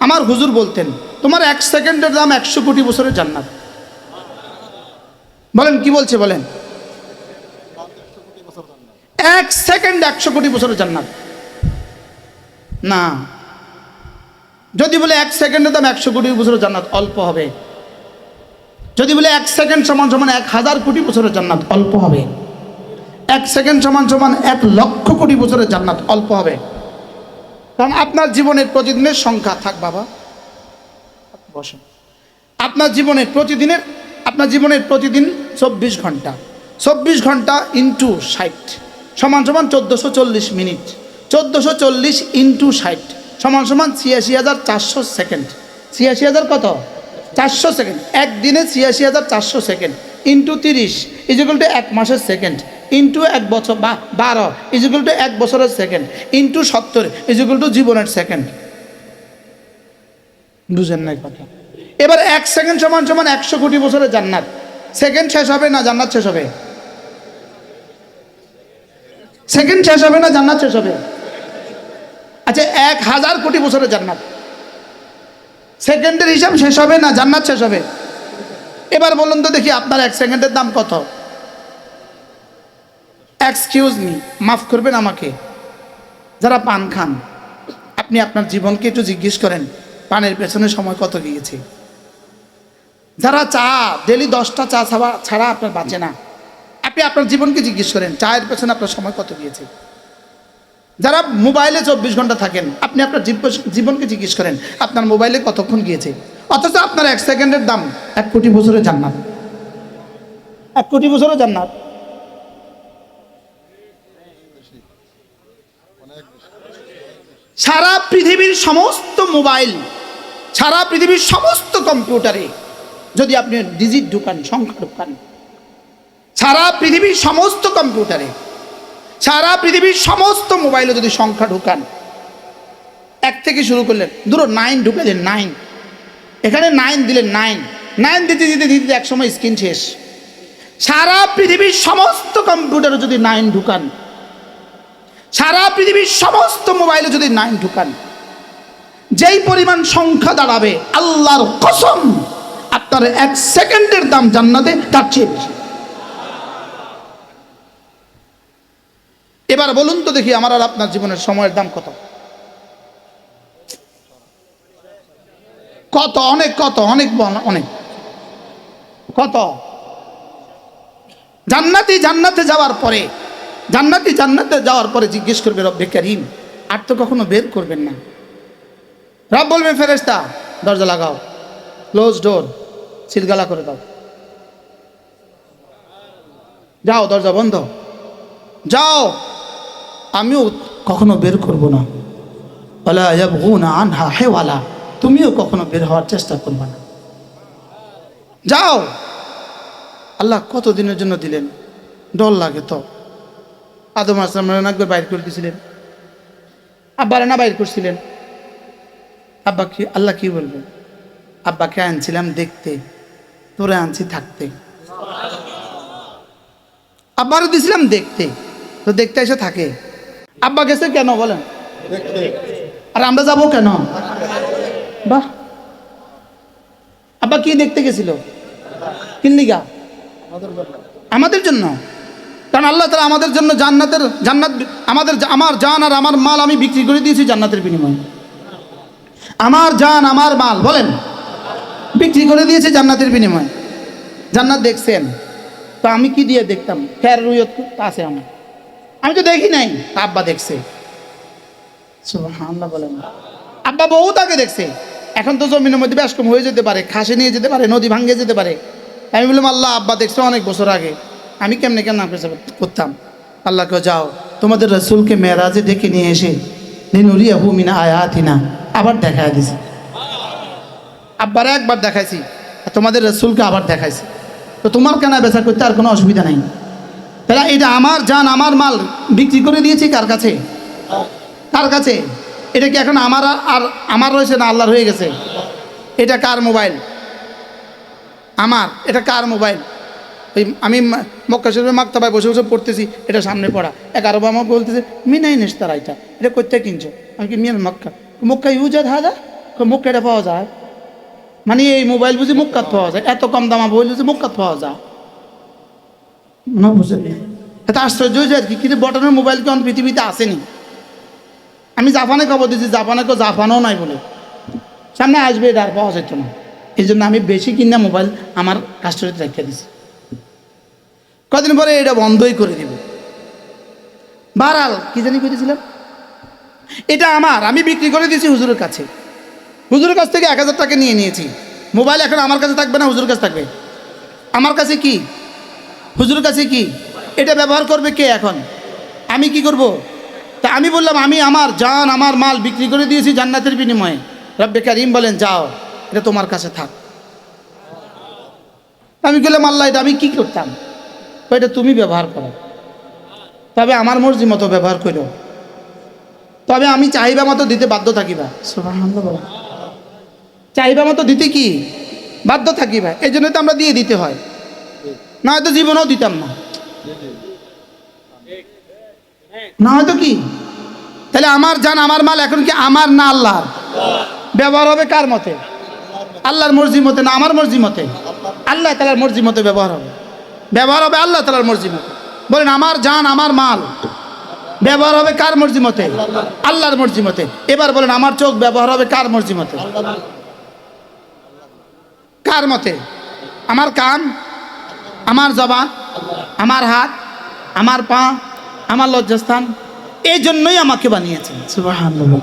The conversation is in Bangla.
আমার হুজুর বলতেন তোমার 1 সেকেন্ডের দাম 100 কোটি বছরের জান্নাত। বলেন কি বলছে বলেন? 1 সেকেন্ড 100 কোটি বছরের জান্নাত না। যদি বলে 1 সেকেন্ডের দাম 100 কোটি বছরের জান্নাত, অল্প হবে। যদি বলে 1 সেকেন্ড সমান সমান 1000 কোটি বছরের জান্নাত, অল্প হবে। 1 সেকেন্ড সমান সমান 1 লক্ষ কোটি বছরের জান্নাত, অল্প হবে। কারণ আপনার জীবনের প্রতিদিনের সংখ্যা থাক বাবা বসেন, আপনার জীবনের প্রতিদিন 24 ঘন্টা, 24 ঘন্টা ইন্টু 60 সমান সমান 1440 মিনিট, 1440 ইন্টু 60 সমান সমান 86,400 সেকেন্ড। 86,000 কত? 400 সেকেন্ড। একদিনে 86,400 সেকেন্ড ইন্টু 30 ইকুয়াল টু 1 মাসের সেকেন্ড, ইন্টু 1 বছর 12 ইকুয়াল টু 1 বছরের সেকেন্ড, ইন্টু 70 ইকুয়াল টু জীবনের সেকেন্ড। বুঝেন নাই কথা? এবার 1 সেকেন্ড সমান সমান 100 কোটি বছরের জান্নাত। সেকেন্ড শেষ হবে না জান্নাত শেষ হবে? সেকেন্ড শেষ হবে না জান্নাত শেষ হবে? আচ্ছা 1000 কোটি বছরের জান্নাত, সেকেন্ডের হিসাব শেষ হবে না জান্নাত শেষ হবে? এবার বলুন তো দেখি আপনার 1 সেকেন্ডের দাম কত? এক্সকিউজ মি, মাফ করবেন আমাকে, যারা পান খান আপনি আপনার জীবনকে একটু জিজ্ঞেস করেন পানের পেছনে সময় কত গিয়েছে। যারা চা ডেলি 10টা চা ছাড়া আপনার বাঁচে না, আপনি আপনার জীবনকে জিজ্ঞেস করেন চায়ের পেছনে আপনার সময় কত গিয়েছে। যারা মোবাইলে 24 ঘন্টা থাকেন আপনি আপনার জীবনকে জিজ্ঞেস করেন আপনার মোবাইলে কতক্ষণ গিয়েছে। অথচ আপনার 1 সেকেন্ডের দাম 1 কোটি বছরের জান্নাত। 1 কোটি বছরের জান্নাত। সারা পৃথিবীর সমস্ত মোবাইল, সারা পৃথিবীর সমস্ত কম্পিউটারে যদি আপনি ডিজিট ঢুকান, সংখ্যা ঢুকান, সারা পৃথিবীর সমস্ত কম্পিউটারে, সারা পৃথিবীর সমস্ত মোবাইলে যদি সংখ্যা ঢুকান, 1 থেকে শুরু করলেন, ধরো 9 ঢুকালেন, 9 এখানে 9 দিলেন, 9 দিতে দিতে দিতে এক সময় স্ক্রিন শেষ। সারা পৃথিবীর সমস্ত কম্পিউটারে যদি 9 ঢুকান, সারা পৃথিবীর সমস্ত মোবাইলে যদি 9 ঢুকান, যেই পরিমাণ সংখ্যা দাঁড়াবে আল্লাহর কসম আপনার 1 সেকেন্ডের দাম জান্নাতে তার চেয়ে বেশি। এবার বলুন তো দেখি আমার আর আপনার জীবনের সময়ের দাম কত? কত? অনেক। কত? অনেক অনেক। কত? জান্নাতে যাওয়ার পরে জিজ্ঞেস করবে রব্বে কারীম আর তো কখনো বের করবেন না। রব বলবে ফেরেশতা দরজা লাগাও, ক্লোজ ডোর, সিলগালা করে দাও, যাও দরজা বন্ধ, যাও, আমিও কখনো বের করব না। ওয়ালা ইয়াবগুনা আনহা হিওয়ালা, তুমিও কখনো বের হওয়ার চেষ্টা করবে না, যাও। আল্লাহ কত দিনের জন্য দিলেন? ডর লাগে তো। আদম আলাইহিস সালাম একবার বাইর করে দিয়েছিলেন, আব্বারে না বাইর করছিলেন। আব্বা কি, আল্লাহ কি বলবেন? আব্বাকে আনছিলাম দেখতে, তোরে আনছি থাকতে। আব্বারে দিছিলাম দেখতে, তো দেখতে এসে থাকে। আব্বা গেছে কেন বলেন? আর আমরা যাবো কেন? বাহ, আব্বা কি দেখতে গেছিল? কিনলিগা? আমাদের জন্য। কারণ আল্লাহ তাআলা আমাদের জন্য জান্নাত আমার জান আর আমার মাল আমি বিক্রি করে দিয়েছি জান্নাতের বিনিময়ে। আমার জান আমার মাল বলেন বিক্রি করে দিয়েছি জান্নাতের বিনিময়ে। জান্নাত দেখছেন তো আমি কি দিয়ে দেখতাম? ফের রুয়ত আছে আমার, আমি তো দেখি নাই, আব্বা দেখছে। সুবহানাল্লাহ বলেন। আব্বা বহুত আগে দেখছে। এখন তো জমিনের মধ্যে ব্যাসকম হয়ে যেতে পারে, খাসে নিয়ে যেতে পারে, নদী ভাঙ্গে যেতে পারে। আমি বললাম আল্লাহ আব্বা দেখছে অনেক বছর আগে, আমি কেমনে করতাম? আল্লাহকে যাও তোমাদের রাসূলকে মেরাজে ডেকে নিয়ে এসে লিনুরিয়াহু মিন আয়াতিনা আবার দেখায় দিছে। আব্বারে একবার দেখাইছি, তোমাদের রাসূলকে আবার দেখাইছি, তো তোমার কেনা বেচা করতে আর কোনো অসুবিধা নাই। তাহলে এটা আমার জান আমার মাল বিক্রি করে দিয়েছি কার কাছে? কার কাছে? এটা কি এখন আমার রয়েছে না আল্লাহর হয়ে গেছে? এটা কার মোবাইল? আমার। এটা কার মোবাইল? ওই আমি মক্কা শরীফে মাকতাবায় বসে বসে পড়তেছি, এটা সামনে পড়া। এক আরব আমাকে বলতেছে মিনাই নেস তারা এটা করতে কিনছো। আমি কি মিয়ান মক্কা ইউজাদ হাদা মুখ কেটে পাওয়া যায়, মানে এই মোবাইল বুঝি মুখ কাট পাওয়া যায়, এত কম দামা মোবাইল বুঝি মুখ কাট পাওয়া যায় না, বুঝলি? এটা আশ্চর্য হয়েছে আর কি, কিন্তু বটনের মোবাইল কি অন্য পৃথিবীতে আসেনি। আমি জাপানে খবর দিয়েছি, জাপানে কেউ জাপানও নাই বলে, সামনে আসবে এটা আর পাওয়া যেত না। এই জন্য আমি বেশি কিনা মোবাইল আমার কাস্টডিতে রেখে দিছি, কদিন পরে এটা বন্ধই করে দিব। বারাল কি জানি করেছিলাম, এটা আমার, আমি বিক্রি করে দিয়েছি হুজুরের কাছে। হুজুরের কাছ থেকে 1000 টাকা নিয়ে নিয়েছি। মোবাইল এখন আমার কাছে থাকবে না, হুজুরের কাছে থাকবে। আমার কাছে কি, হুজুরের কাছে কি, এটা ব্যবহার করবে কে? এখন আমি কি করব? তা আমি বললাম, আমি আমার জান আমার মাল বিক্রি করে দিয়েছি জান্নাতের বিনিময়ে। রব্বে কারীম বলেন, যাও এটা তোমার কাছে থাক। আমি বললাম, আল্লাহ এটা আমি কি করতাম? এটা তুমি ব্যবহার করো, তবে আমার মর্জি মতো ব্যবহার করো, তবে আমি চাহিবা মতো দিতে বাধ্য থাকিবা। সুবহানাল্লাহ, চাহিবা মতো দিতে কি বাধ্য থাকিবা। এই জন্য তো আমরা দিয়ে দিতে হয়, না হয়তো জীবনেও দিতাম না, না হয়তো কি। তাহলে আমার জান আমার মাল এখন কি আমার না আল্লাহর? ব্যবহার হবে কার মতে? আল্লাহর মর্জি মতে না আমার মর্জি মতে? আল্লাহ তাআলার মর্জি মতে ব্যবহার হবে, ব্যবহার হবে আল্লাহ তাআলার মর্জি মতে। বলেন, আমার জান আমার মাল ব্যবহার হবে কার মর্জি মতে? আল্লাহর মর্জি মতে। এবার বলেন, আমার চোখ ব্যবহার হবে কার মর্জি মতে? কার মতে? আমার কান, আমার জবান, আমার হাত, আমার পা, আমার লজ্জাস্থান, এই জন্যই আমাকে বানিয়েছেন। সুবহানাল্লাহ।